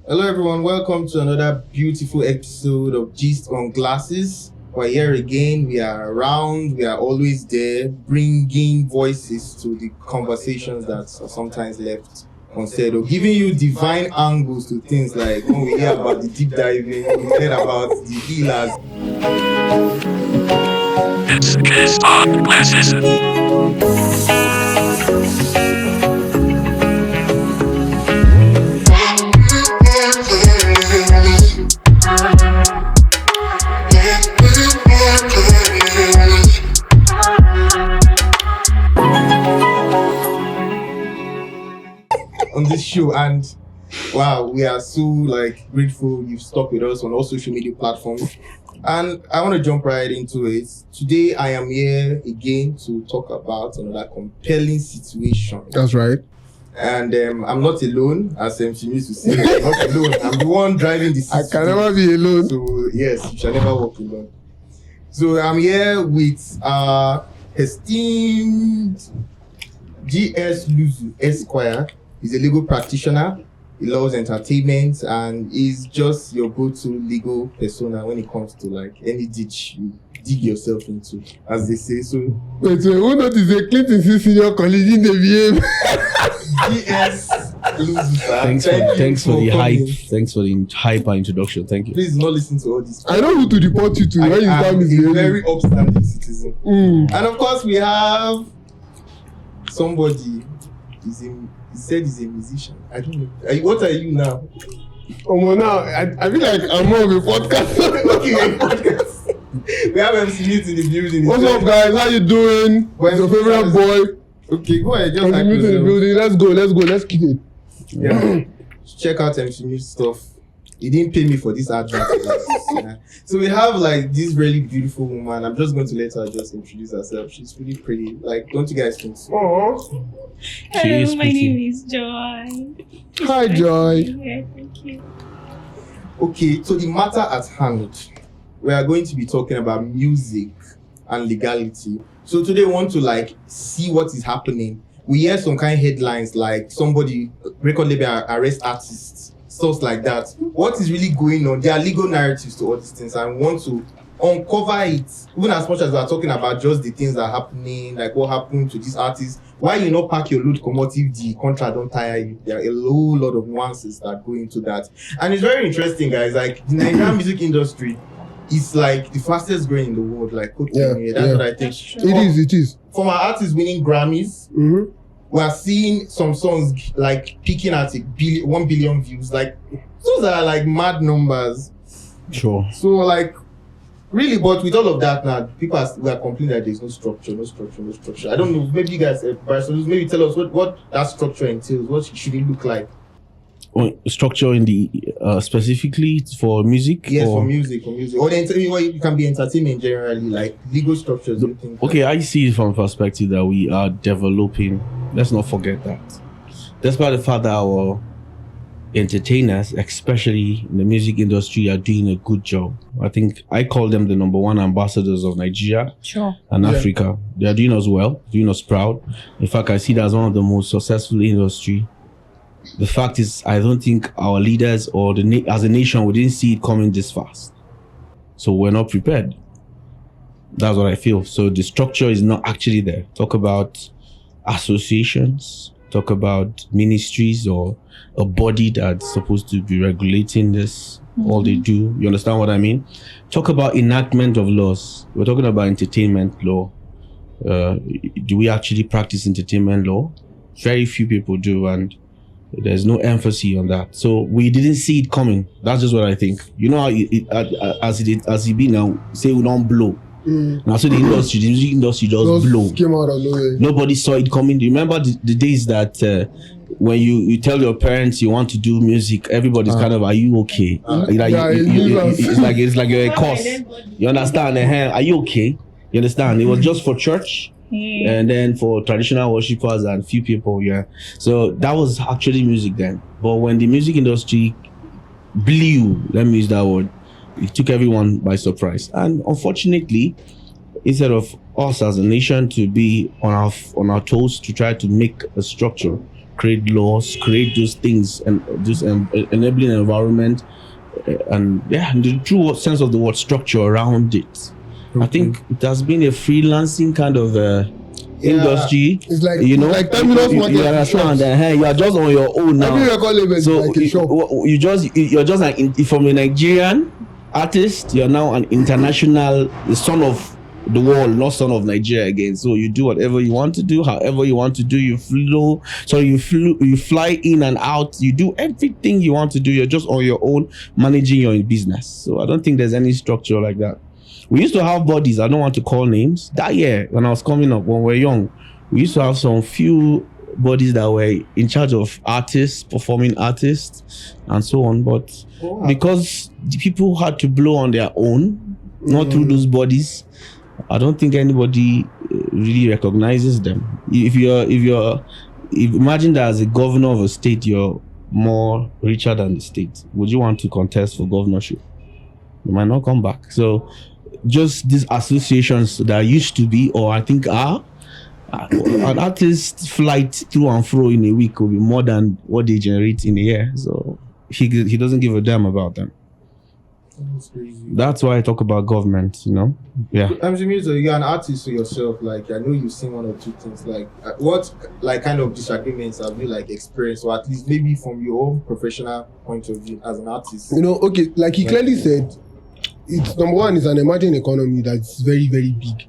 Hello everyone, welcome to another beautiful episode of Gist on Glasses. We're here again, we are around, we are always there, bringing voices to the conversations that are sometimes left unsaid, or giving you divine angles to things like when we hear about the deep diving, we hear about the healers. It's Gist on Glasses. On this show, and wow, we are so grateful you've stuck with us on all social media platforms, and I want to jump right into it. Today I am here again to talk about another compelling situation. That's right. And I'm not alone, as she used to say. I'm not alone. I'm the one driving the system. I can never be alone. So yes, you shall never walk alone. So I'm here with esteemed G.S. Luzzu Esquire. He's a legal practitioner. He loves entertainment and is just your go-to legal persona when it comes to any ditch you dig yourself into, as they say. So wait, who noticed the Clinton senior colleague in the VM? G.S. Luzzu. Thanks for the hype. Thanks for the hyper introduction. Thank you. Please not listen to all this. I know who to report you to. I when you am start a very upstanding citizen. And of course we have somebody. He said he's a musician. I don't know. What are you now? Now I feel like I'm more of a podcast. Okay, podcast. We have MC Neat in the building. What's up, guys? How you doing? What's your favorite boy? Okay, go ahead. Just in the building. Let's kick it. Yeah. Check out MC Neat's stuff. He didn't pay me for this advert. So we have this really beautiful woman. I'm just going to let her just introduce herself. She's really pretty. Don't you guys think so? Hello, my name is Joy. Hi, Joy. Thank you. Okay, so the matter at hand, we are going to be talking about music and legality. So today we want to see what is happening. We hear some kind of headlines like somebody, record label arrest artists, stuff like that. What is really going on? There are legal narratives to all these things, and we want to uncover it, even as much as we are talking about just the things that are happening, like what happened to these artists. Why you not pack your load if the contract don't tire you? There are a whole lot of nuances that go into that, and it's very interesting, guys. The Nigerian music industry is the fastest growing in the world. That's what I think. It is. From our artists winning Grammys, we are seeing some songs peaking at 1 billion views. Those are mad numbers. Sure. So really, but with all of that now, people we are complaining that there's no structure. I don't know. Maybe you guys, maybe tell us what that structure entails. What should it look like? Structure in the specifically for music? Yes, for music. Or it can be entertainment generally, legal structures. Okay, I see it from a perspective that we are developing. Let's not forget that. Despite the fact that our entertainers, especially in the music industry, are doing a good job. I think I call them the number one ambassadors of Nigeria and Africa. They are doing us well, doing us proud. In fact, I see that as one of the most successful industry. The fact is, I don't think our leaders or as a nation, we didn't see it coming this fast. So we're not prepared. That's what I feel. So the structure is not actually there. Talk about associations, talk about ministries or a body that's supposed to be regulating this. All they do. You understand what I mean? Talk about enactment of laws. We're talking about entertainment law. Do we actually practice entertainment law? Very few people do, and there's no emphasis on that. So we didn't see it coming. That's just what I think. You know how as it be now, say we don't blow. Now so the music industry just blow. Came out of nowhere. Nobody saw it coming. Do you remember the days that when you tell your parents you want to do music, everybody's kind of, are you okay? It's like a course. You understand? Are you okay? You understand? It was just for church. And then for traditional worshippers and few people, so that was actually music then. But when the music industry blew, let me use that word, it took everyone by surprise. And unfortunately, instead of us as a nation to be on our toes to try to make a structure, create laws, create those things, and just enabling environment, and in the true sense of the word, structure around it. I think it has been a freelancing kind of industry. It's like like terminus market. You understand? You are just on your own now. Every record label is like a shop. You're just from a Nigerian artist. You're now an international son of the world, not son of Nigeria again. So you do whatever you want to do, however you want to do. You fly in and out. You do everything you want to do. You're just on your own, managing your business. So I don't think there's any structure like that. We used to have bodies, I don't want to call names. That year, when I was coming up, when we were young, we used to have some few bodies that were in charge of artists, performing artists, and so on. But because the people had to blow on their own, not through those bodies, I don't think anybody really recognizes them. If imagine that as a governor of a state, you're more richer than the state. Would you want to contest for governorship? You might not come back. So just these associations that used to be, or I think are, an artist's flight through and fro in a week will be more than what they generate in a year. So he doesn't give a damn about them. That's crazy. That's why I talk about government, Yeah. So you're an artist to yourself. Like, I know you've seen one or two things. Like, what kind of disagreements have you experienced, or at least maybe from your own professional point of view as an artist? Okay, like he clearly said, it's number one is an emerging economy that's very, very big.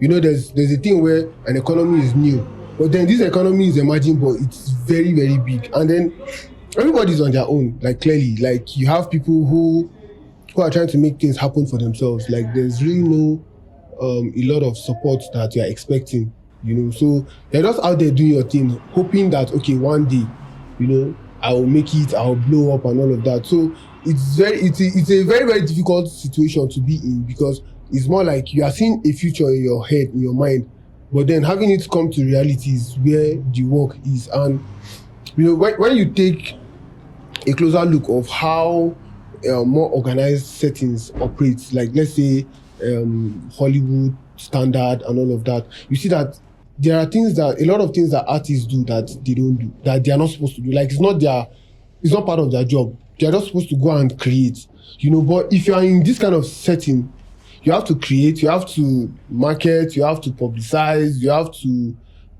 There's a thing where an economy is new, but then this economy is emerging, but it's very, very big, and then everybody's on their own. Like, clearly, like you have people who are trying to make things happen for themselves. Like, there's really no a lot of support that you're expecting, so they're just out there doing your thing, hoping that one day, I will make it, I'll blow up and all of that. So it's a very, very difficult situation to be in, because it's more like you are seeing a future in your head, in your mind, but then having it come to reality is where the work is. And when you take a closer look of how more organized settings operates, like let's say Hollywood standard and all of that, you see that there are a lot of things that artists do that they don't do, that they are not supposed to do. Like, it's not part of their job. They are just supposed to go and create, but if you are in this kind of setting, you have to create, you have to market, you have to publicize, you have to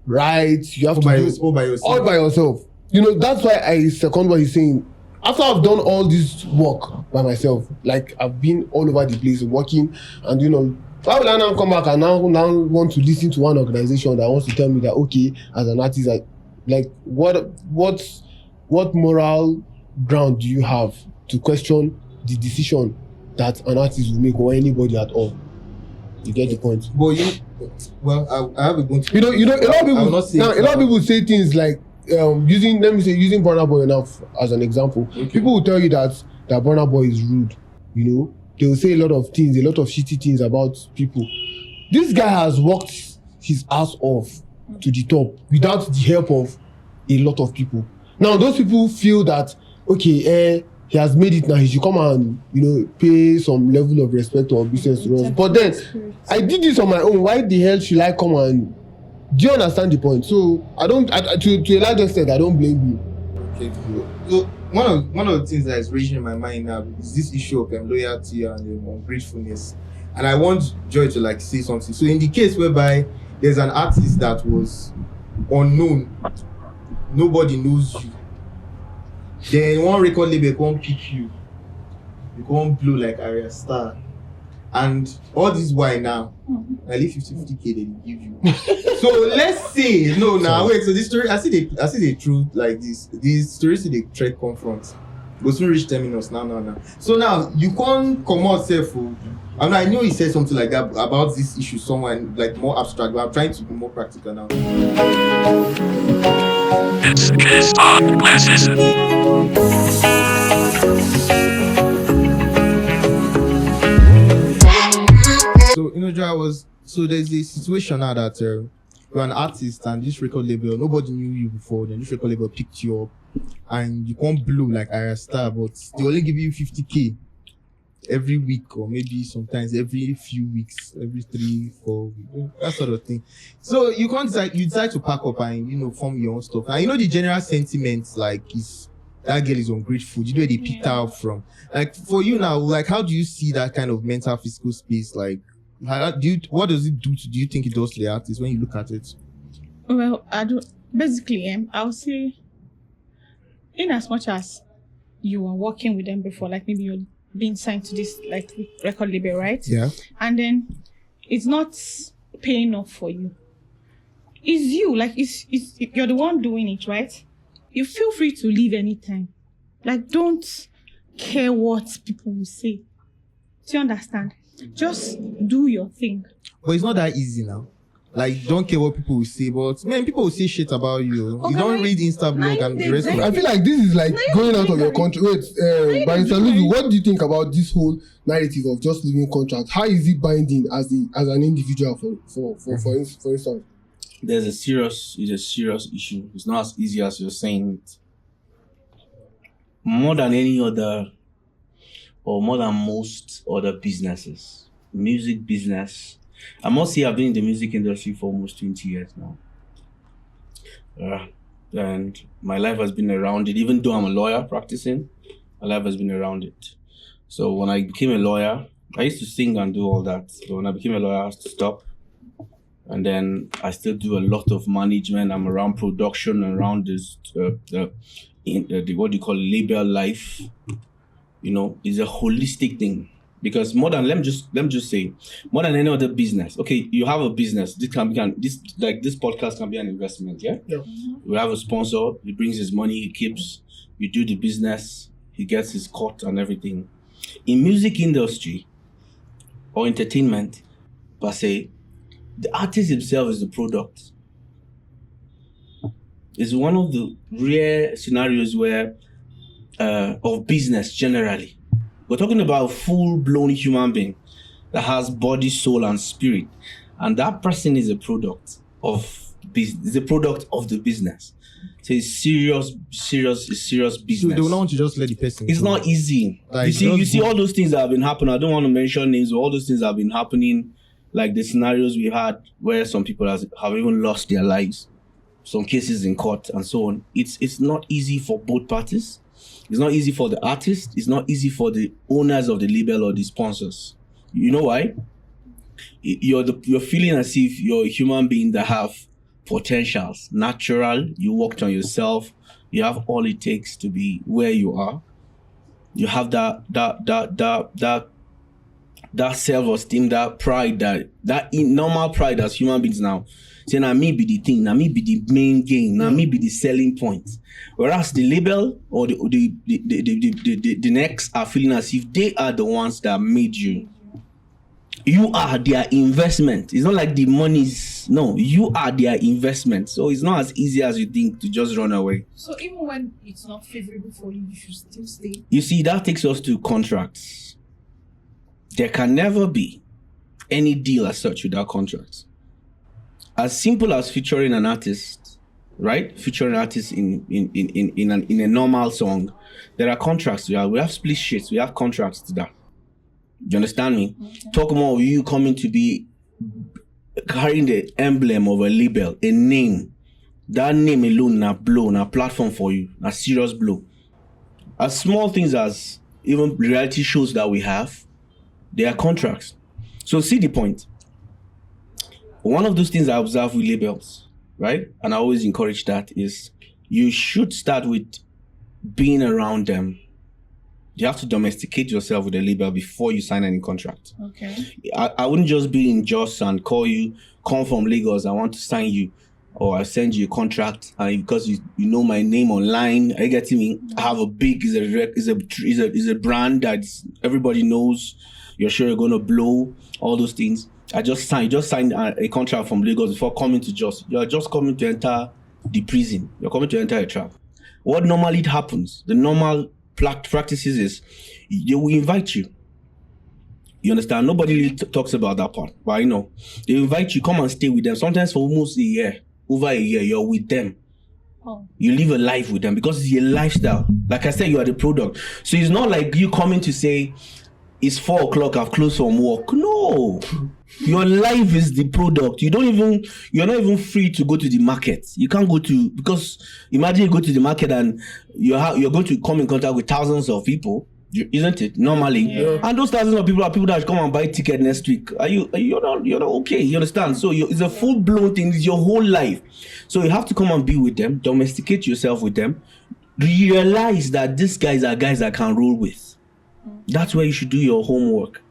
write, you have all by yourself. That's why I second what he's saying. After I've done all this work by myself, like I've been all over the place working, and why will I now come back and now want to listen to one organization that wants to tell me that, okay, as an artist, like what moral ground do you have to question the decision that an artist will make, or anybody at all? You get the point? But I have a point. A lot of people say things like, using Burna Boy enough as an example. Okay. People will tell you that Burna Boy is rude. They will say a lot of shitty things about people. This guy has worked his ass off to the top without the help of a lot of people. Now those people feel that, okay, he has made it now, he should come and pay some level of respect or business to us. But then I did this on my own. Why the hell should I come and... Do you understand the point? So to a large extent, I don't blame you. Okay, cool. So one of the things that is raging in my mind now is this issue of loyalty and ungratefulness. And I want Joy to say something. So in the case whereby there's an artist that was unknown, nobody knows you, then one record label can't pick you, you can't blow like Arya Star, and all this why now I leave 50k they give you. So let's say wait, so this story I see the truth like this. These stories see the thread confront go soon reach terminus now. So now you can't come out self. I know he said something like that about this issue somewhere like more abstract, but I'm trying to be more practical now. It's Kiss on Glasses. So there's a situation now that you're an artist and this record label, nobody knew you before, then this record label picked you up and you can't blow like Arya Star, but they only give you 50k. every week, or maybe sometimes every few weeks, every 3-4 weeks, that sort of thing. So you decide to pack up and form your own stuff. And the general sentiment is that girl is ungrateful. You know where they picked her up from. Like for you now, like how do you see that kind of mental physical space? Like what does it do do you think it does to the artist when you look at it? Well, basically, I would say, in as much as you were working with them before, like maybe you're being signed to this like record label, right? Yeah. And then it's not paying off for you. It's you, like it's you're the one doing it, right? You feel free to leave anytime. Like, don't care what people will say. Do you understand? Just do your thing. But it's not that easy now. Like, don't care what people will say, but man, people will say shit about you. Okay, you don't read Insta blog and the rest of I it. feel like this is like going out of your country. Wait, Barrister Luzzu, what do you think about this whole narrative of just leaving contract? How is it binding as an individual for instance? It's a serious issue. It's not as easy as you're saying it. More than any other, or more than most other businesses, music business, I must say I've been in the music industry for almost 20 years now. And my life has been around it. Even though I'm a lawyer practicing, my life has been around it. So when I became a lawyer, I used to sing and do all that. So when I became a lawyer, I had to stop. And then I still do a lot of management. I'm around production, around this, what do you call label life. It's a holistic thing. Because let me just say, more than any other business. Okay, you have a business. This podcast can be an investment. Yeah. We have a sponsor. He brings his money. He keeps. You do the business. He gets his cut and everything. In music industry or entertainment, per se, the artist himself is the product. It's one of the rare scenarios where of business generally. We're talking about a full-blown human being that has body, soul, and spirit. And that person is a product of business. It's a product of the business. So it's serious business. So they will not want to just let the person It's go. not easy. Like, you see all those things that have been happening. I don't want to mention names, but all those things that have been happening, like the scenarios we had where some people have even lost their lives, some cases in court and so on. It's not easy for both parties. It's not easy for the artist. It's not easy for the owners of the label or the sponsors. You know why? You're feeling as if you're a human being that have potentials, natural. You worked on yourself. You have all it takes to be where you are. You have that self-esteem, that pride, that normal pride as human beings now. Say, now me be the thing, now me be the main game, now me be the selling point. Whereas the label or the next are feeling as if they are the ones that made you. You are their investment. It's not like the money's, no, you are their investment. So it's not as easy as you think to just run away. So even when it's not favorable for you, you should still stay. You see, that takes us to contracts. There can never be any deal as such without contracts. As simple as featuring an artist, right? Featuring an artist in a normal song, there are contracts. We have split sheets. We have contracts to that. Do you understand me? Okay. Talk more of you coming to be carrying the emblem of a label, a name. That name alone, na blow, na platform for you, a serious blow. As small things as even reality shows that we have, they are contracts. So see the point. One of those things I observe with labels, right? And I always encourage that is you should start with being around them. You have to domesticate yourself with a label before you sign any contract. Okay. I wouldn't just be in Jos and call you, come from Lagos, I want to sign you, or I send you a contract, and because you know my name online, are you getting me? I have a big, is a brand that everybody knows. You're sure you're gonna blow, all those things. You just signed a contract from Lagos before coming to Jos. You're just coming to enter the prison. You're coming to enter a trap. What normally happens, the normal practices is they will invite you. You understand? Nobody really talks about that part, but I know. They invite you, come and stay with them. Sometimes for almost a year, over a year, you're with them. Oh. You live a life with them because it's a lifestyle. Like I said, you are the product. So it's not like you coming to say, it's 4 o'clock, I've closed from work. No. Your life is the product. You're not even free to go to the market. You can't go to, because imagine you go to the market and you're going to come in contact with thousands of people, isn't it? Normally. Yeah. And those thousands of people are people that come and buy ticket next week. You're not okay. You understand? So it's a full-blown thing. It's your whole life. So you have to come and be with them, domesticate yourself with them, realize that these guys are guys that can roll with. That's where you should do your homework.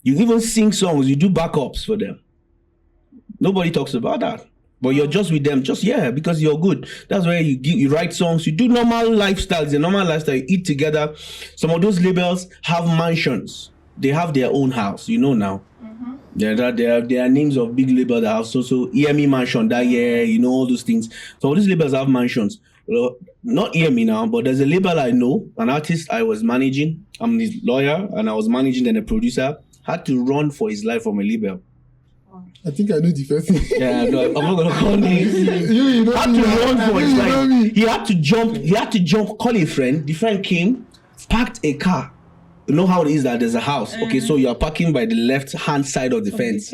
You even sing songs, you do backups for them. Nobody talks about that. But you're just with them, because you're good. That's where you write songs, you do normal lifestyles, a normal lifestyle, you eat together. Some of those labels have mansions. They have their own house, now. Mm-hmm. There are names of big labels that have so EME mansion that year, all those things. So these labels have mansions. Well, not EME now, but there's a label I know, an artist I was managing. I'm his lawyer, and I was managing, then a producer had to run for his life from a label. I think I know the first thing. Yeah, no, I'm not gonna call names. You know had to run for his life. He had to jump, call a friend. The friend came, parked a car. You know how it is that there's a house. Okay, so you are parking by the left hand side of the fence.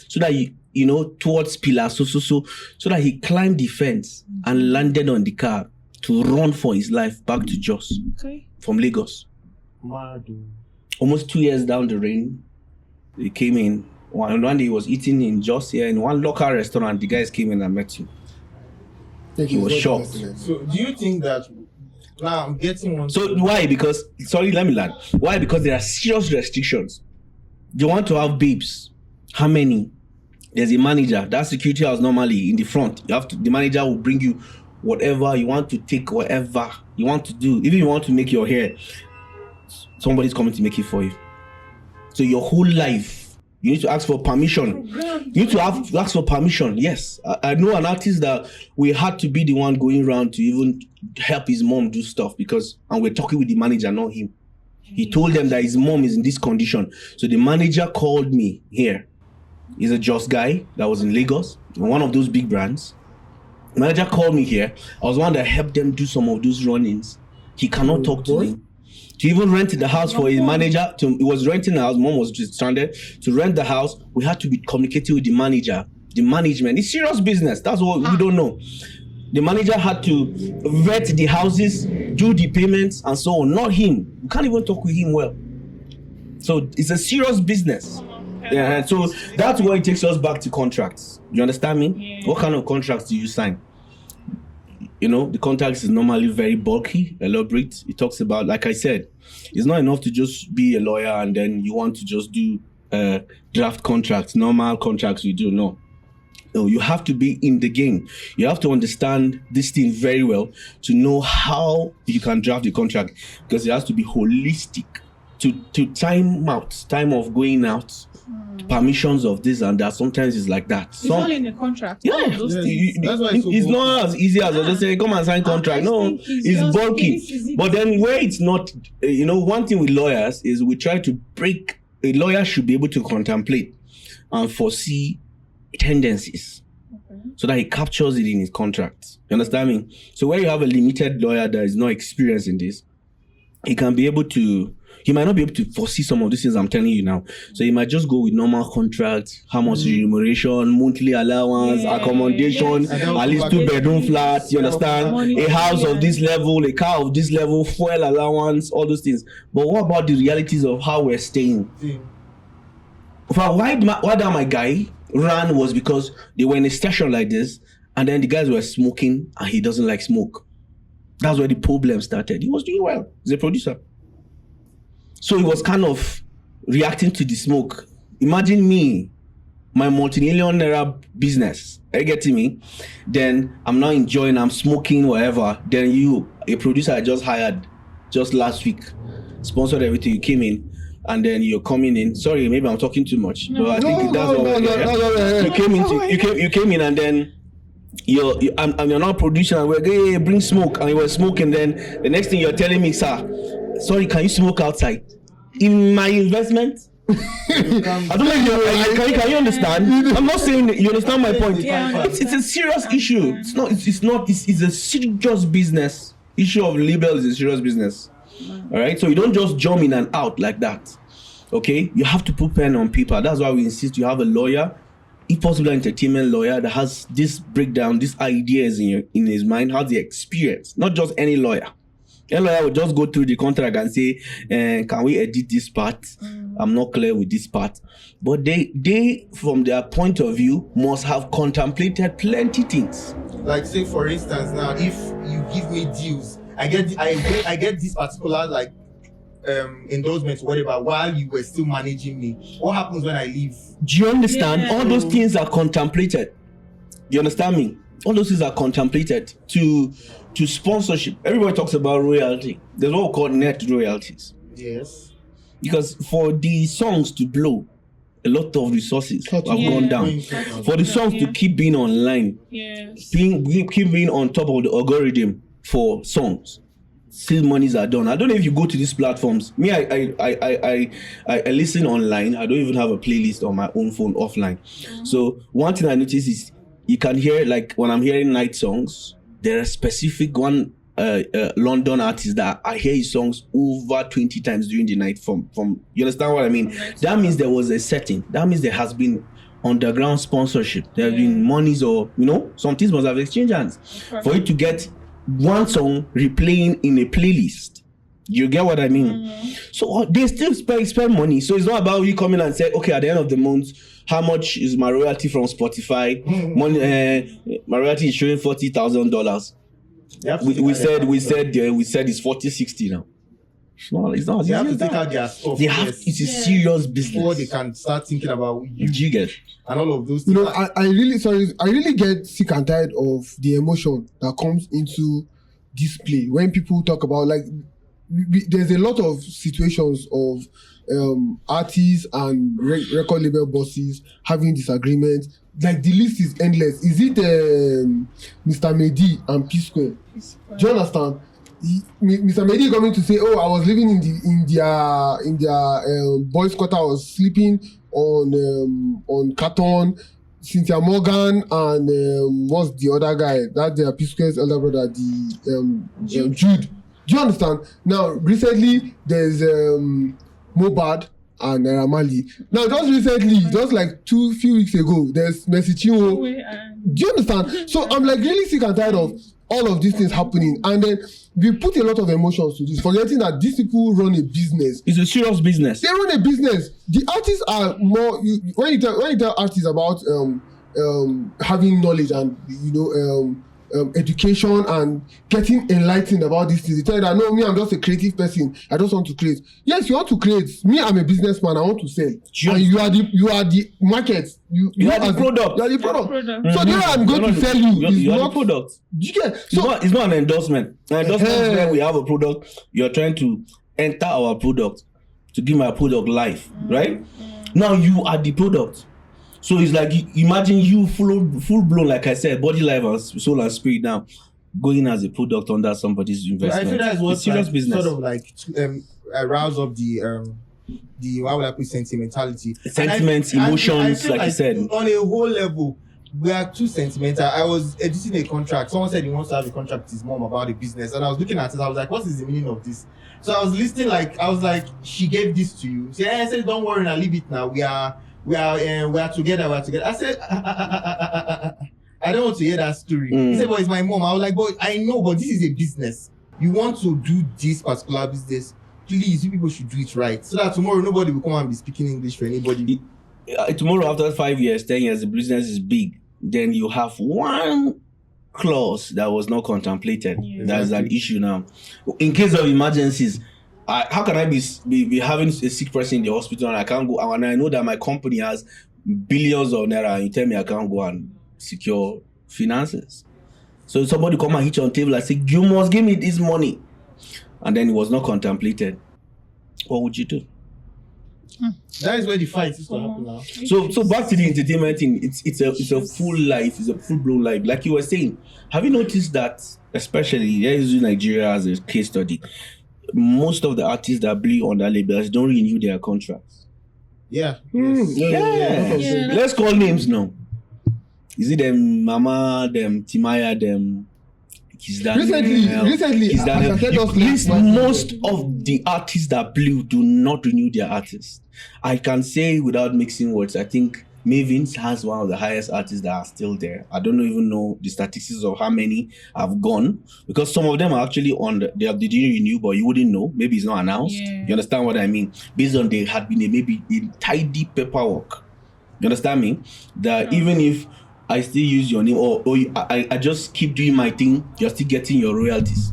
So that you towards pillars. So that he climbed the fence and landed on the car to run for his life back to Jos. Okay. From Lagos. Almost 2 years down the lane, he came in. One day he was eating in Jos here in one local restaurant. The guys came in and met him. He was shocked. So do you think that now I'm getting one? So why? Because let me learn. Why? Because there are serious restrictions. They want to have babes. How many? There's a manager. That security house normally in the front. The manager will bring you whatever you want to take, whatever you want to do. Even you want to make your hair, somebody's coming to make it for you. So your whole life, you need to ask for permission. You need to ask for permission. Yes. I know an artist that we had to be the one going around to even help his mom do stuff and we're talking with the manager, not him. He told them that his mom is in this condition. So the manager called me here. He's a Jos guy that was in Lagos, one of those big brands. The manager called me here. I was one that helped them do some of those run-ins. He cannot talk to me. To even rent the house for his manager, he was renting the house, mom was just stranded. To rent the house, we had to be communicating with the manager, the management. It's serious business. That's what we don't know. The manager had to vet the houses, do the payments, and so on. Not him. We can't even talk with him well. So it's a serious business. Yeah, so that's why it takes us back to contracts. You understand me? Yeah. What kind of contracts do you sign? The contract is normally very bulky, elaborate. It talks about, like I said, it's not enough to just be a lawyer and then you want to just do draft contracts, normal contracts we do. No, you have to be in the game. You have to understand this thing very well to know how you can draft the contract, because it has to be holistic to time of going out. Permissions of this and that. Sometimes it's like that. It's all in the contract. Yeah, that's why it's not as easy as just saying, come and sign contract. No, it's bulky. But then where it's not, one thing with lawyers is we try to break. A lawyer should be able to contemplate and foresee tendencies, so that he captures it in his contract. You understand me? So where you have a limited lawyer that is not experienced in this, he might not be able to foresee some of these things I'm telling you now. So you might just go with normal contracts, how much remuneration, monthly allowance, accommodation, at least 2-bedroom flats, you understand? A house of this level, a car of this level, fuel allowance, all those things. But what about the realities of how we're staying? Why that my guy ran was because they were in a station like this, and then the guys were smoking, and he doesn't like smoke. That's where the problem started. He was doing well. He's a producer. So he was kind of reacting to the smoke. Imagine me, my multi-million naira business. Are you getting me? Then I'm not enjoying, I'm smoking, whatever. Then you, a producer I just hired just last week, sponsored everything, you came in, and then you're coming in. Sorry, maybe I'm talking too much. But I think that's what we're here. You came in and then you're not producing, and we're going, hey, bring smoke, and you were smoking. Then the next thing you're telling me, sir, sorry, can you smoke outside? In my investment? I don't know if can you understand? I'm not saying that you understand my point. It's a serious issue. It's a serious business. Issue of label is a serious business. All right, so you don't just jump in and out like that. Okay, you have to put pen on paper. That's why we insist you have a lawyer, if possible, an entertainment lawyer that has this breakdown, these ideas in his mind, has the experience, not just any lawyer. A lawyer will just go through the contract and say, can we edit this part? I'm not clear with this part. But they, from their point of view, must have contemplated plenty things. Like, say for instance, now if you give me deals, I get this particular like endorsements, whatever, while you were still managing me. What happens when I leave? Do you understand? Yeah. All those things are contemplated. You understand me? All those things are contemplated to sponsorship. Everybody talks about royalty. There's what we call net royalties. Yes. Because for the songs to blow, a lot of resources have gone down. For the songs to keep being online, keep being on top of the algorithm for songs, still monies are done. I don't know if you go to these platforms. Me, I listen online. I don't even have a playlist on my own phone offline. So one thing I notice is you can hear, like when I'm hearing night songs, there are specific one London artist that I hear his songs over 20 times during the night from you understand what I mean? That means there was a setting. That means there has been underground sponsorship. There have been monies, or some things must have exchanged hands for you to get one song replaying in a playlist. You get what I mean? So they still spend money. So it's not about you coming and say, okay, at the end of the month, how much is my royalty from Spotify? Money, my royalty is showing $40,000. We said it's 40-60 now. It's not. They have to take out their stuff. It's a serious business. Before they can start thinking about you get and all of those things. I really get sick and tired of the emotion that comes into display when people talk about, like, there's a lot of situations of artists and record label bosses having disagreements. Like, the list is endless. Is it Mr. Mehdi and P Square? Do you understand? Mr. Mehdi coming to say, "Oh, I was living in their boys' quarter. I was sleeping on carton." Cynthia Morgan and what's the other guy? That's their P Square's elder brother, Jude. Do you understand? Now, recently there's Mobad and Naira Marley. Now, just recently, just like few weeks ago, there's Mercy Chinwo. Do you understand? So I'm like really sick and tired of all of these things happening, and then we put a lot of emotions to this, forgetting that these people run a business. It's a serious business. They run a business. The artists are more. When you tell artists about having knowledge and education and getting enlightened about these things, they tell you that, no, me, I'm just a creative person. I just want to create. Yes, you want to create. Me, I'm a businessman. I want to sell. Sure. And you are the market. You are the product. You are the product. So there I'm going to sell you. You are the product. You get, so it's not an endorsement. An endorsement is where we have a product. You're trying to enter our product to give my product life, right? Now you are the product. So it's like, imagine you full blown, like I said, body, life, and soul and spirit now, going as a product under somebody's investment. I think that's what serious business. Sort of like arouse up the how would I put sentimentality, sentiments, emotions, like you said. On a whole level, we are too sentimental. I was editing a contract. Someone said he wants to have a contract with his mom about a business, and I was looking at it. I was like, "What is the meaning of this?" So I was listening. I was like, "She gave this to you." She said, "Don't worry, now leave it now. We are together. I said, I don't want to hear that story. He said, but it's my mom. I was like, but I know, but this is a business. You want to do this particular business, please, you people should do it right. So that tomorrow nobody will come and be speaking English for anybody. Tomorrow, after 5 years, 10 years, the business is big. Then you have one clause that was not contemplated. Yeah. That's an issue now. In case of emergencies, how can I be having a sick person in the hospital and I can't go, and I know that my company has billions of naira and you tell me I can't go and secure finances? So somebody come and hit you on the table and say, you must give me this money, and then it was not contemplated. What would you do? That is where the fight is going to happen now. So back to the entertainment thing. It's a full life. It's a full blown life. Like you were saying, have you noticed that, especially using Nigeria as a case study, most of the artists that bleed on that labels don't renew their contracts? Yeah. Yeah. Let's call names now. Is it them Mama, them Timaya, them Kiss Daniel. Recently, Kiss as Daniel. I said us List last most of the artists that blew do not renew their artists. I can say without mixing words, I think Mavins has one of the highest artists that are still there. I don't even know the statistics of how many have gone, because some of them are actually on they didn't renew, but you wouldn't know. Maybe it's not announced. Yeah. You understand what I mean? Based on they had been maybe in tidy paperwork. You understand me? That even if I still use your name or I just keep doing my thing, you're still getting your royalties.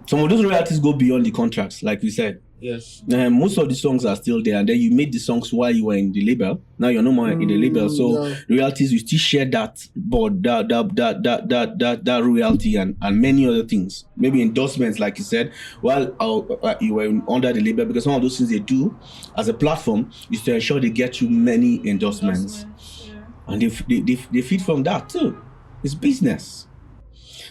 Some of those royalties go beyond the contracts, like we said. Yes. Most of the songs are still there, and then you made the songs while you were in the label. Now you're no more in the label, so yeah. royalties you still share that, but that royalty and many other things. Maybe endorsements, like you said, while you were under the label, because some of those things they do as a platform is to ensure they get you many endorsements. And they feed from that too. It's business.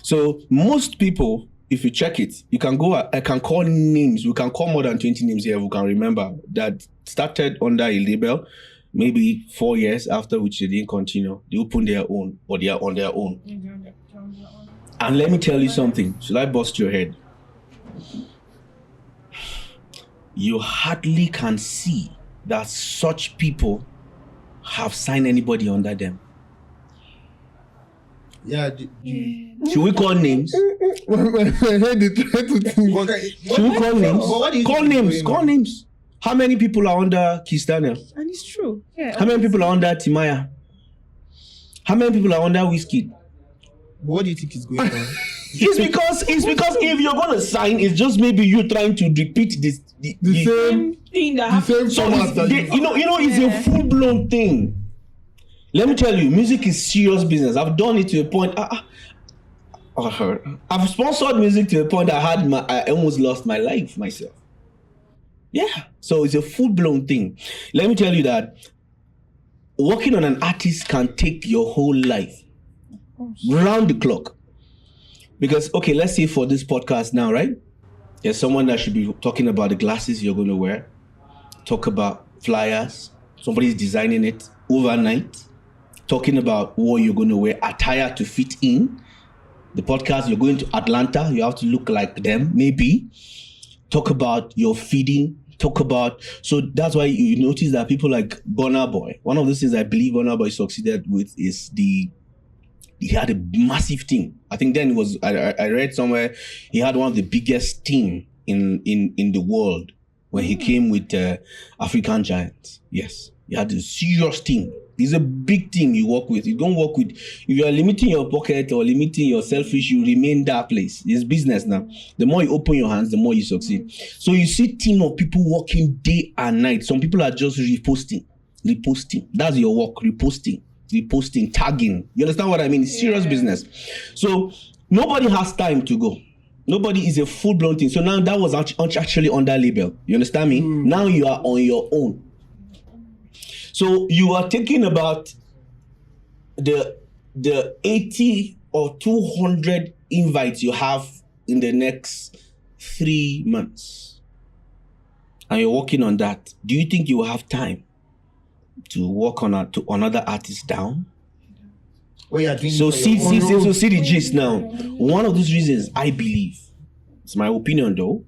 So most people, if you check it, you can go. I can call names. We can call more than 20 names here. We can remember that started under a label, maybe 4 years after which they didn't continue. They opened their own, or they are on their own. And let me tell you something. Should I bust your head? You hardly can see that such people have signed anybody under them. Yeah. Should we call names? When they try to think. Should we call names? But what do you Call think is names. going Call on? names. How many people are under Kiss Daniel? And it's true. Yeah. How many people are under Timaya? How many people are under Whiskey? What do you think is going on? It's because if you're gonna sign, it's just maybe you trying to repeat this. The same Thing that the happened. same format that You know, it's a full blown thing. Let me tell you, music is serious business. I've done it to a point. I've sponsored music to a point I almost lost my life myself. Yeah, so it's a full blown thing. Let me tell you that working on an artist can take your whole life, round the clock. Because okay, let's say for this podcast now, right? There's someone that should be talking about the glasses you're going to wear, talk about flyers. Somebody's designing it overnight. Talking about what you're going to wear, attire to fit in. The podcast, you're going to Atlanta, you have to look like them, maybe. Talk about your feeding. So that's why you notice that people like Burna Boy, one of those things I believe Burna Boy succeeded with is he had a massive team. I think then I read somewhere he had one of the biggest team in the world when he came with African Giants. Yes, he had a serious team. It's a big team you work with. You don't work with, if you are limiting your pocket or limiting your selfish, you remain that place. It's business now. The more you open your hands, the more you succeed. So you see team of people working day and night. Some people are just reposting. That's your work, reposting, tagging. You understand what I mean? It's serious business. So nobody has time to go. Nobody is a full-blown thing. So now that was actually under label. You understand me? Now you are on your own. So you are thinking about the 80 or 200 invites you have in the next 3 months. And you're working on that. Do you think you will have time to work on another artist down? What you are doing So for see your own- the gist now. One of those reasons I believe, it's my opinion though,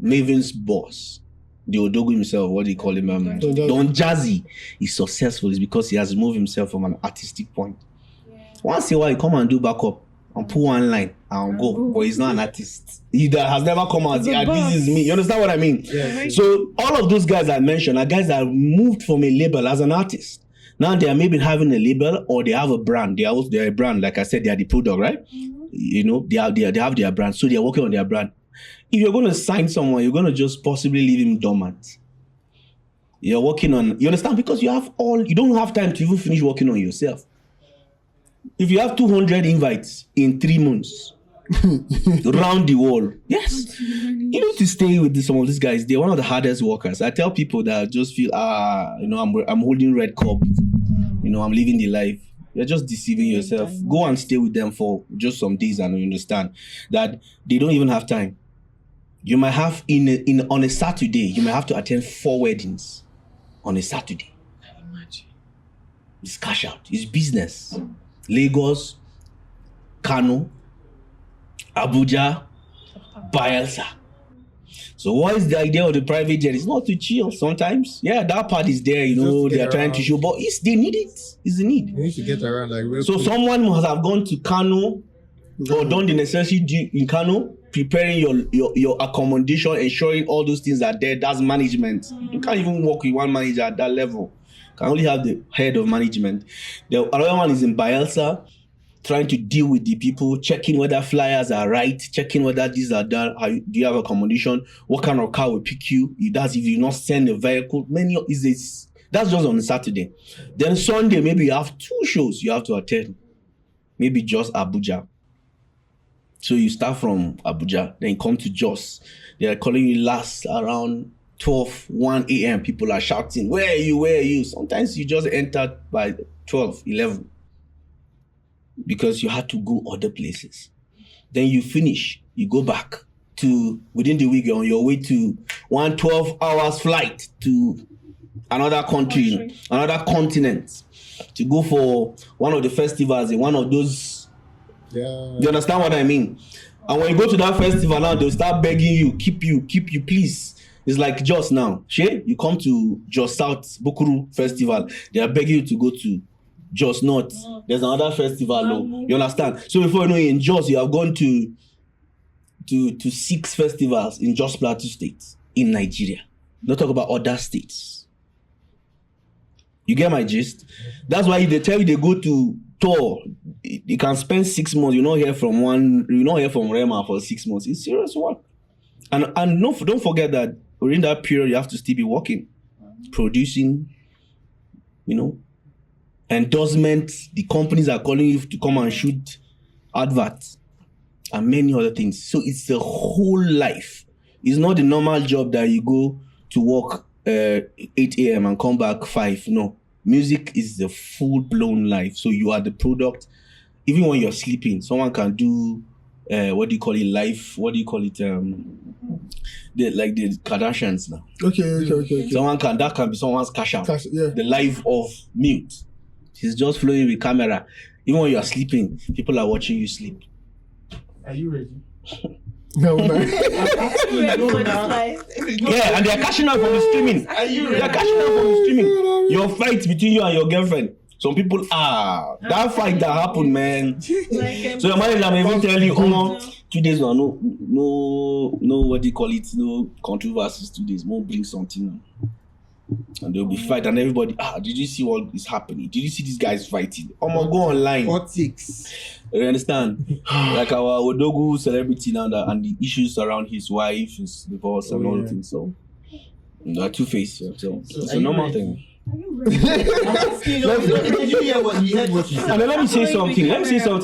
Maven's boss, the Odogu himself, what do you call him? Don Jazzy is successful is because he has removed himself from an artistic point. Once in a while, he come and do backup and pull one line and go, but he's not an artist. He has never come out. This is me. You understand what I mean? Yeah. So all of those guys I mentioned are guys that moved from a label as an artist. Now they are maybe having a label or they have a brand. They're a brand. Like I said, they are the product, right? You know, they have their brand. So they are working on their brand. If you're going to sign someone, you're going to just possibly leave him dormant. You're working on, you understand? Because you don't have time to even finish working on yourself. If you have 200 invites in 3 months, around the world, yes, you need to stay with some of these guys. They're one of the hardest workers. I tell people that just feel, I'm holding red cup, I'm living the life. You're just deceiving yourself. Go and stay with them for just some days and you understand that they don't even have time. You might have on a Saturday, you might have to attend 4 weddings on a Saturday. It's cash out. It's business. Lagos, Kano, Abuja, Bayelsa. So what is the idea of the private jet? It's not to chill sometimes. Yeah, that part is there, you know, they are trying to show, but they need it. It's the need. You need to get around like real So quick. someone must have gone to Kano or done the necessary in Kano, preparing your accommodation, ensuring all those things are there. That's management. You can't even work with one manager at that level. You can only have the head of management. The other one is in Bayelsa, trying to deal with the people, checking whether flyers are right, checking whether these are done. Do you have accommodation? What kind of car will pick you? That's if you not send a vehicle. That's just on Saturday. Then Sunday, maybe you have 2 shows you have to attend. Maybe just Abuja. So you start from Abuja, then you come to Jos. They are calling you last around 12, 1 a.m. People are shouting, where are you, where are you? Sometimes you just enter by 12, 11. Because you had to go other places. Then you finish, you go back to, within the week, you're on your way to 1 12 hours flight to another country, another continent, to go for one of the festivals in one of those. Yeah. You understand what I mean? And when you go to that festival now, they'll start begging you, keep you, please. It's like Jos now. You come to Jos South Bukuru Festival, they are begging you to go to Jos North. There's another festival. You understand? So before you know, in Jos, you have gone to 6 festivals in Jos Plateau State in Nigeria. Not talk about other states. You get my gist? That's why if they tell you they go to tour, you can spend 6 months. You not hear from Rema for 6 months. It's serious work. And don't forget that during that period you have to still be working, producing, you know. Endorsement, the companies are calling you to come and shoot adverts and many other things. So it's the whole life. It's not the normal job that you go to work 8 a.m. and come back 5. No. Music is the full-blown life. So you are the product. Even when you're sleeping, someone can do what do you call it? Life, what do you call it? Like the Kardashians now. Okay. That can be someone's cash out. Yeah. The life of mute. He's just flowing with camera. Even when you are sleeping, people are watching you sleep. Are you ready? No, man. Yeah, and they're cashing out from the streaming. Are you ready? They're cashing out from the streaming. Your fight between you and your girlfriend. Some people that fight that happened, man. So your manager may even tell you, 2 days now, no, what do you call it? No controversies 2 days. Won't bring something. And there'll be fight, and everybody, did you see what is happening? Did you see these guys fighting? Go online. Politics. You understand? Like our Odogu celebrity now, and the issues around his wife, his divorce, and all the things. So, they're two-faced. So it's a normal thing. Did you hear what he said? And then let me say something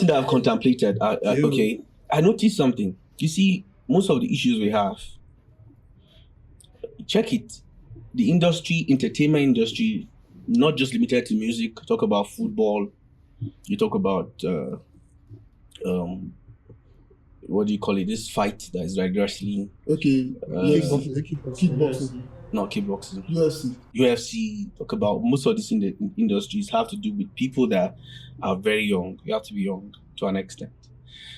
that I've contemplated. Okay, I noticed something. You see, most of the issues we have, check it. The industry, entertainment industry, not just limited to music. Talk about football. You talk about what do you call it? This fight that is like wrestling. Okay. Kickboxing. Not kickboxing. UFC. Talk about most of these industries have to do with people that are very young. You have to be young to an extent.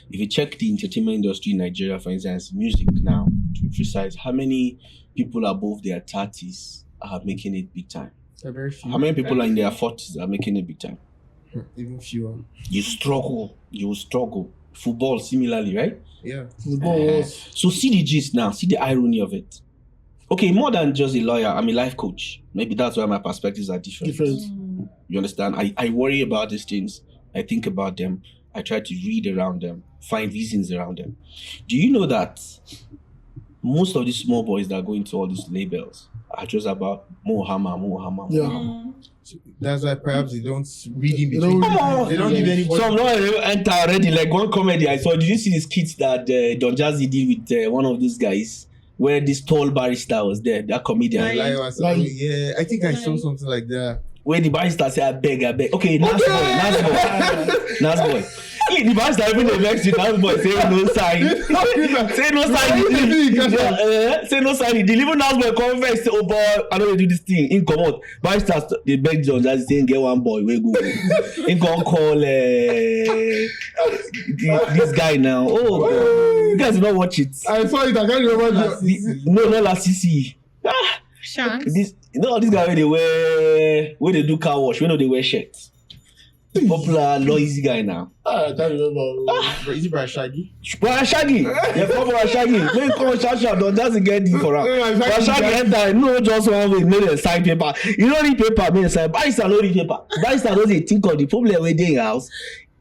If you check the entertainment industry in Nigeria, for instance, music now, to be precise, how many people above their 30s are making it big time? Very few. How many people are in their 40s are making it big time? Even fewer. You will struggle. Football, similarly, right? Yeah. So see the gist now, see the irony of it. Okay, more than just a lawyer, I'm a life coach. Maybe that's why my perspectives are different. You understand? I worry about these things. I think about them. I try to read around them, find reasons around them. Do you know that most of these small boys that go into all these labels are just about more hammer? Yeah. That's why perhaps they don't read in between. They don't give anybody. Some don't enter already. Like one comedy I saw. Did you see the skits that Don Jazzy did with one of these guys? Where this tall barrister was there, that comedian. Yeah, I think I saw something like that. Where the barrister said, I beg. Okay, nice boy. The barrister even the next you that boy say no sign. Say no sign. Say no sign. The living house boy come first say, oh boy, I don't do this thing. In come out. Barrister they beg John just saying get one boy we go. In come call this guy now. Oh God. You guys don't watch it. I saw it. I can't remember. No, not last CC. Shanks. This guy where they do car wash. We know they wear shirts. Popular noisy guy now. I can't remember. Is it Brian Shaggy? Brian Shaggy. Yeah, Brian Shaggy. When you come Shaggy, don't just get it for him. Brian Shaggy enter. No, just one way. Made a sign paper. You don't read paper. Made a sign. Barrister no read paper. Barrister doesn't think of the problem we dey in house.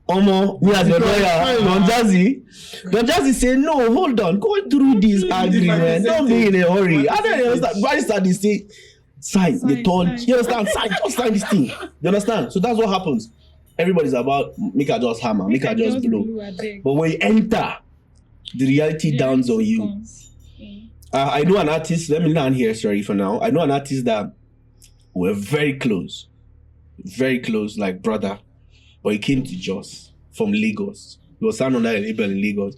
Omo, me as your lawyer, Don Jazzy say no. Hold on, go through this agreement. Don't be in a hurry. I don't understand. Barrister they say sign. They told you understand. Sign. Just sign this thing. You understand? So that's what happens. Everybody's about make her just hammer, make her just blow. But when you enter, the reality downs on you. I know an artist. Let me land here. Sorry for now. I know an artist that we're very close, like brother. But he came to Jos from Lagos. He was signed under a label in Lagos.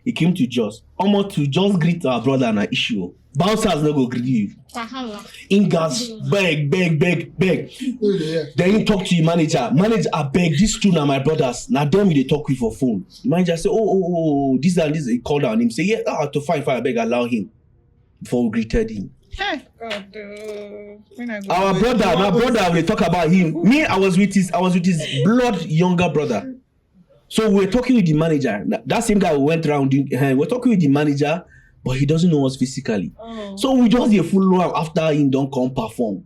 He came to Jos. Almost to just greet our brother on an issue. Bouncers no go greet you. Ingas beg. Then he talk to your manager. Manager, I beg this two now my brothers. Now them they talk with for phone. The manager say, oh, this and this. He called on him. Say, yeah, to fine, I beg, allow him. Before we greeted him. Hey, God, our brother, we talk about him. Me, I was with his blood younger brother. So we're talking with the manager. That same guy we went around. We're talking with the manager, but he doesn't know us physically. Oh. So we just get full on after him don't come perform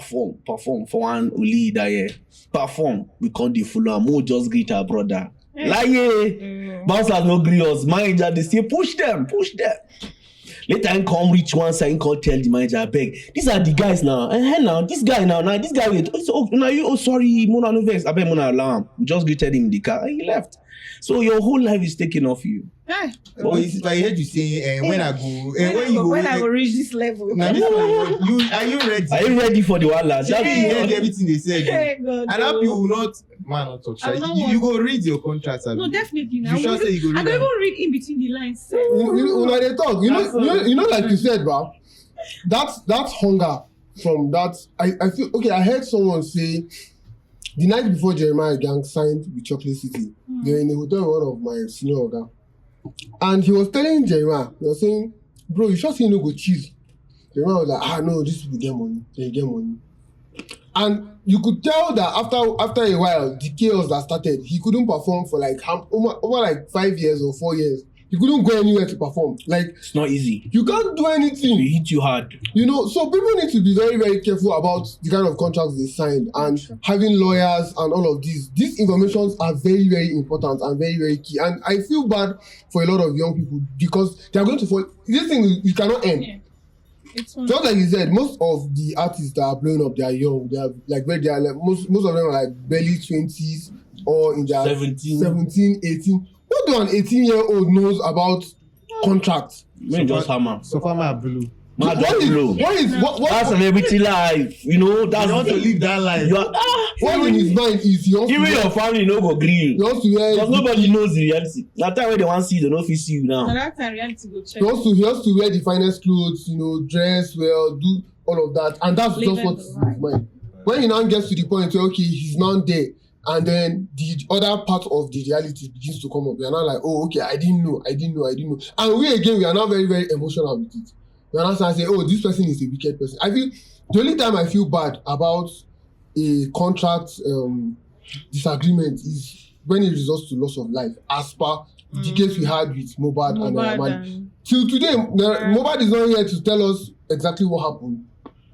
for one lead year. Perform. We can't do full on. We just greet our brother. Hey. Like yeah, bouncers no greet us. Manager they say push them. Later I come reach one side and come tell the manager, I beg. These are the guys now. And now this guy this guy wait. Oh, now you sorry, Mona no vex. I beg Mona alarm. We just greeted him in the car and he left. So your whole life is taken off you. But I heard you say when I go when I will reach this level. Now this one, are you ready? Are you ready for the one last? You heard everything they said. God, and that you will not talk. You go read your contract. No, definitely. Now. You sure say you go read. I don't even read in between the lines. They talk. You know, like you said, bro. That's hunger from that. I feel okay. I heard someone say the night before Jeremiah Gang signed with Chocolate City, they were in a hotel with one of my senior organ. And he was telling Jeremiah, he was saying, bro, you sure say you no go cheese? Jeremiah was like, no, this people get money. They get money. And you could tell that after a while, the chaos that started, he couldn't perform for like over like 5 years or 4 years. He couldn't go anywhere to perform. Like it's not easy. You can't do anything. They hit you hard. You know, so people need to be very, very careful about the kind of contracts they sign and having lawyers and all of these. These informations are very, very important and very, very key. And I feel bad for a lot of young people because they are going to fall. This thing you cannot end. Yeah. Just like you said, most of the artists that are blowing up, they are young. They are like most of them are like barely 20s or in their 17, 18. What do an 18-year-old knows about contracts? Just hammer. So far, my blue. What That's celebrity life. You know, that's you want to live that life. What in his mind is even your family no go agree you. Because nobody knows the reality. That time when they want to see you, they don't see you now. That time reality go check. He has to wear the finest clothes, dress well, do all of that, and that's just what's in his mind. When he now gets to the point where okay, he's now there. And then the other part of the reality begins to come up. We are now like, oh, okay, I didn't know. And we are now very, very emotional with it. We are now saying, oh, this person is a wicked person. I feel the only time I feel bad about a contract disagreement is when it results to loss of life, as per the case we had with Mohbad and Naira. Till today, Mohbad is not here to tell us exactly what happened.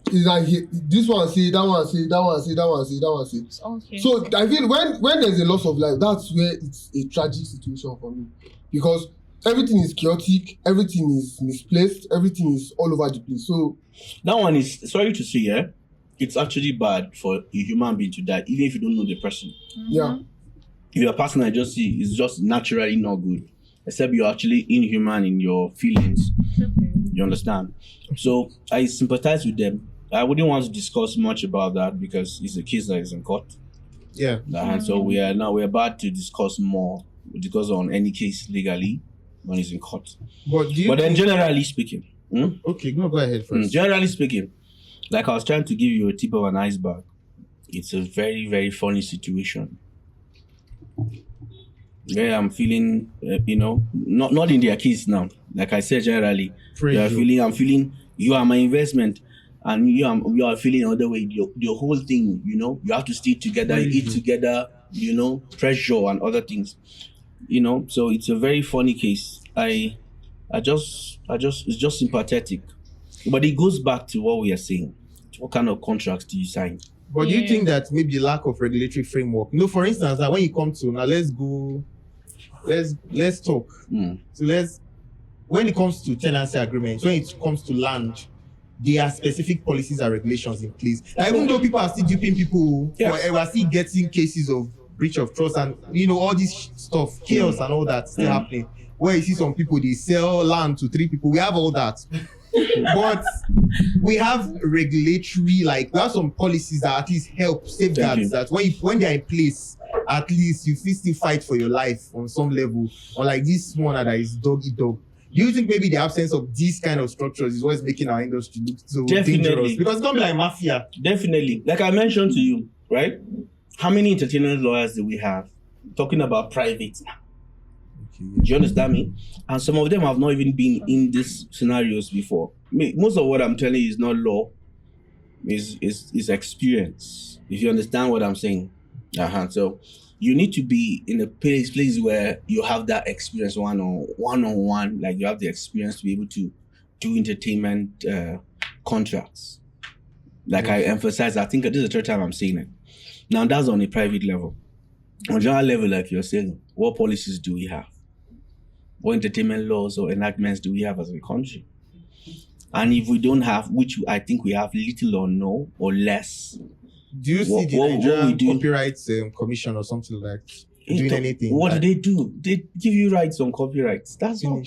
It's like this one say, that one say, that one say, that one say, that one say. Okay. So I feel when there's a loss of life, that's where it's a tragic situation for me. Because everything is chaotic, everything is misplaced, everything is all over the place. So that one is, sorry to say, it's actually bad for a human being to die, even if you don't know the person. Mm-hmm. Yeah. If you're a person I just see, it's just naturally not good. Except you're actually inhuman in your feelings. Okay. You understand? So I sympathize with them. I wouldn't want to discuss much about that because it's a case that is in court. Yeah. And so we're about to discuss more because on any case legally, one is in court. But do you But then think- generally speaking, okay, no, go ahead first. generally speaking, like I was trying to give you a tip of an iceberg, it's a very, very funny situation. Where I'm feeling, not in their case now. Like I said, generally, I'm feeling you are my investment, and you are feeling other way. The whole thing, you have to stay together, eat together, pressure and other things, So it's a very funny case. It's just sympathetic, but it goes back to what we are saying. What kind of contracts do you sign? But do you think that maybe lack of regulatory framework? For instance, that when you come to now, let's talk. So when it comes to tenancy agreements, when it comes to land, there are specific policies and regulations in place. Like, even though people are still duping people, we're still getting cases of breach of trust and all this stuff, chaos and all that still happening. Where you see some people, they sell land to 3 people. We have all that. But we have regulatory, we have some policies that at least help safeguards that when they're in place, at least you still fight for your life on some level. Or like this one that is dog eat dog. Do you think maybe the absence of these kind of structures is what's making our industry look so dangerous? Because it's gonna be like mafia. Definitely. Like I mentioned to you, right? How many entertainment lawyers do we have? Talking about private. Do you understand me? And some of them have not even been in these scenarios before. Most of what I'm telling you is not law, is experience. If you understand what I'm saying. So you need to be in a place where you have that experience one-on-one, like you have the experience to be able to do entertainment contracts. Like I emphasize, I think this is the third time I'm saying it. Now that's on a private level. On general level, like you're saying, what policies do we have? What entertainment laws or enactments do we have as a country? And if we don't have, which I think we have little or no or less. Do you see the Nigerian Copyright Commission or something like that doing anything? What do they do? They give you rights on copyrights. That's all.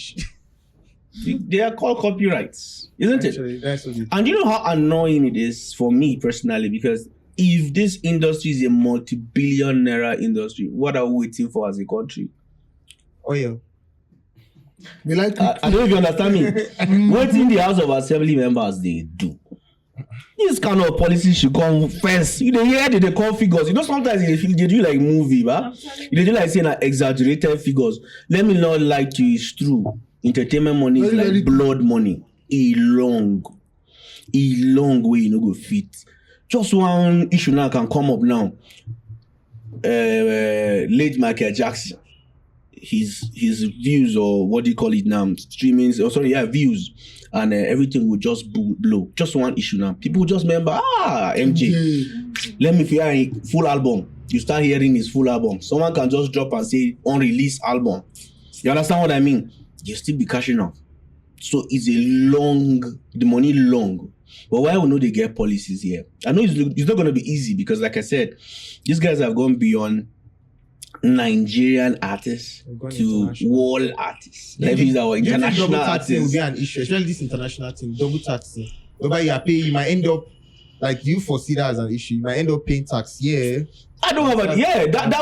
They are called copyrights, isn't it? That's what and you know how annoying it is for me personally, because if this industry is a multi-billion naira industry, what are we waiting for as a country? Oil. We like I don't know if you understand me. What in the House of Assembly members they do? This kind of policy should come first. You know, here they call figures. Sometimes they do like movie, but they do like saying like exaggerated figures. Let me not lie to you, it's true. Entertainment money is like blood money. A long way you go fit. Just one issue now can come up now. Late Michael Jackson. His views, or what do you call it now, streaming, views, and everything will just blow. Just one issue now. People just remember, MJ. Let me hear a full album. You start hearing his full album. Someone can just drop and say unreleased album. You understand what I mean? You still be cashing up. So it's the money long. But why we know they get policies here? I know it's not going to be easy because, like I said, these guys have gone beyond Nigerian artists to world artists. Like these are our international artists. Will be an issue, especially this international thing, double taxing. Whereby you are paying, you might end up, like, do you foresee that as an issue? You might end up paying tax. Yeah. I don't have that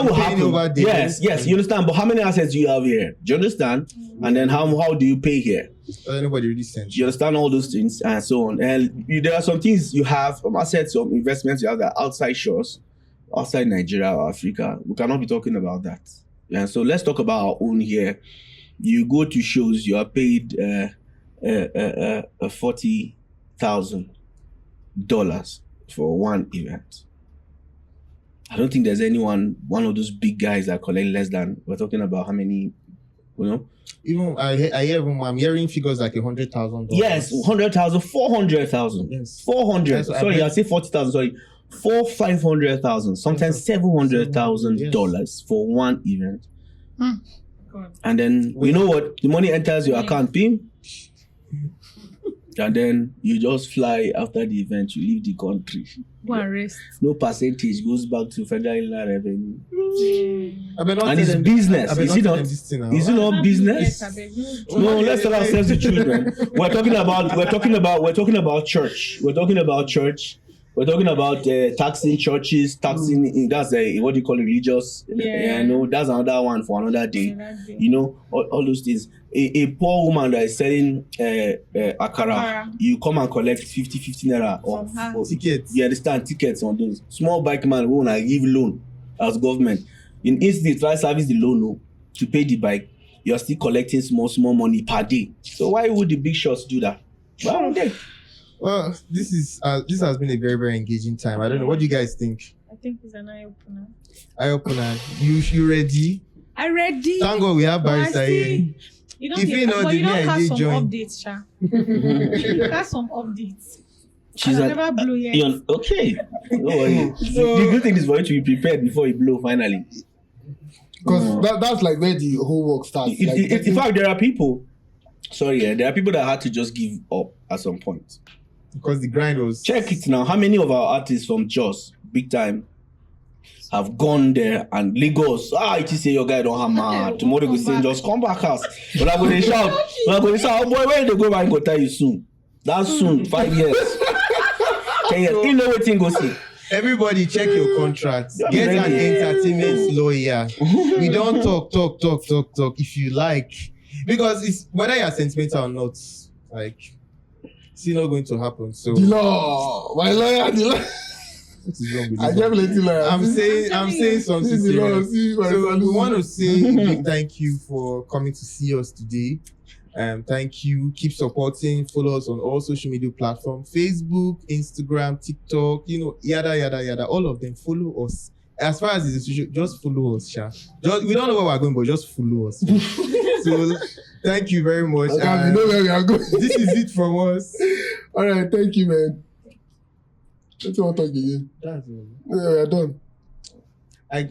will happen. Over there. Yes, you understand. But how many assets do you have here? Do you understand? And then how do you pay here? Nobody really sends. You understand all those things and so on. And there are some things you have, some assets, some investments you have that are outside shores. Outside Nigeria or Africa, we cannot be talking about that. Yeah, so let's talk about our own here. You go to shows, you are paid $40,000 for one event. I don't think there's one of those big guys that collect less than. We're talking about how many, Even I'm hearing figures like $100,000. Yes, 100,000, 400,000. Yes, 400. Yes, sorry, I say 40,000. Sorry. $500,000, sometimes $700,000 for one event. And then you know what? The money enters your account, PIN, and then you just fly after the event. You leave the country. No percentage goes back to federal inland revenue. And it's business. Is it not? Is it not business? No, let's tell ourselves the truth, man. We're talking about church. We're talking about church. We're talking about taxing churches, taxing. That's what do you call it, religious? Yeah. That's another one for another day. All those things. A poor woman that is selling akara, you come and collect 50 naira or tickets. You understand, tickets on those. Small bike man who wanna give loan as government. In instance, try service the loan to pay the bike. You are still collecting small money per day. So why would the big shots do that? Why won't they? Well, this has been a very, very engaging time. I don't know. What do you guys think? I think it's an eye opener. Eye opener. You ready? I ready. Thank God we have Barrister here. You don't If you know the have day some join. updates, Sha. You have some updates. She's never blew yet. Okay. No worry. The good thing is for you to be prepared before you blow finally. Because that's like where the whole work starts. In fact, there are people that had to just give up at some point. Because the grind was... Check it now. How many of our artists from Jos, big time, have gone there and Lagos? It is say your guy don't have mad. Tomorrow we say just come back house. When I go to shout, oh boy, where they go back go tell you soon. That's soon, 5 years. 10 years. You know what thing go see. Everybody check your contracts. Get an entertainment lawyer. We don't talk if you like. Because it's whether you're sentimental or not, like it's not going to happen. So the law, my lawyer, the law. What is wrong with I this? just let you lawyer. I'm saying something serious. So we want to say a big thank you for coming to see us today. Thank you. Keep supporting. Follow us on all social media platforms: Facebook, Instagram, TikTok. Yada. All of them. Follow us. As far as the institution, just follow us, Sha. We don't know where we're going, but just follow us. So thank you very much. We know where we are going. This is it from us. All right, thank you, man. Let's not talk again. That's all. Yeah, we are done. I